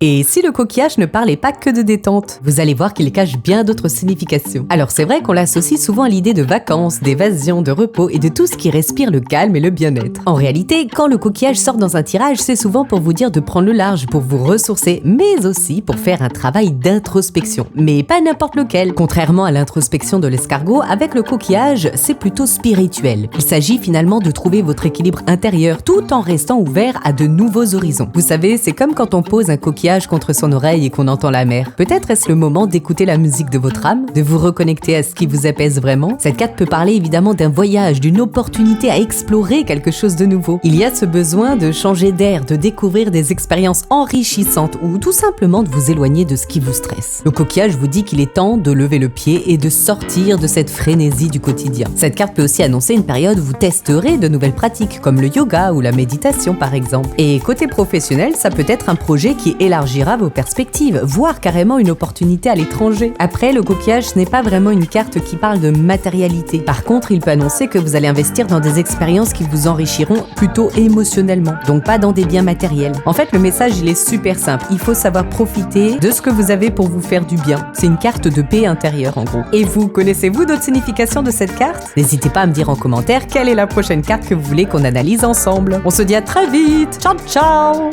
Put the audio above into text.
Et si le coquillage ne parlait pas que de détente, vous allez voir qu'il cache bien d'autres significations. Alors c'est vrai qu'on l'associe souvent à l'idée de vacances, d'évasion, de repos et de tout ce qui respire le calme et le bien-être. En réalité, quand le coquillage sort dans un tirage, c'est souvent pour vous dire de prendre le large, pour vous ressourcer, mais aussi pour faire un travail d'introspection. Mais pas n'importe lequel. Contrairement à l'introspection de l'escargot, avec le coquillage, c'est plutôt spirituel. Il s'agit finalement de trouver votre équilibre intérieur tout en restant ouvert à de nouveaux horizons. Vous savez, c'est comme quand on pose un coquillage contre son oreille et qu'on entend la mer. Peut-être est-ce le moment d'écouter la musique de votre âme, de vous reconnecter à ce qui vous apaise vraiment. Cette carte peut parler évidemment d'un voyage, d'une opportunité à explorer quelque chose de nouveau. Il y a ce besoin de changer d'air, de découvrir des expériences enrichissantes ou tout simplement de vous éloigner de ce qui vous stresse. Le coquillage vous dit qu'il est temps de lever le pied et de sortir de cette frénésie du quotidien. Cette carte peut aussi annoncer une période où vous testerez de nouvelles pratiques comme le yoga ou la méditation par exemple. Et côté professionnel, ça peut être un projet qui élargira vos perspectives, voire carrément une opportunité à l'étranger. Après, le coquillage, ce n'est pas vraiment une carte qui parle de matérialité. Par contre, il peut annoncer que vous allez investir dans des expériences qui vous enrichiront plutôt émotionnellement, donc pas dans des biens matériels. En fait, le message, il est super simple. Il faut savoir profiter de ce que vous avez pour vous faire du bien. C'est une carte de paix intérieure, en gros. Et vous, connaissez-vous d'autres significations de cette carte? N'hésitez pas à me dire en commentaire quelle est la prochaine carte que vous voulez qu'on analyse ensemble. On se dit à très vite. Ciao, ciao!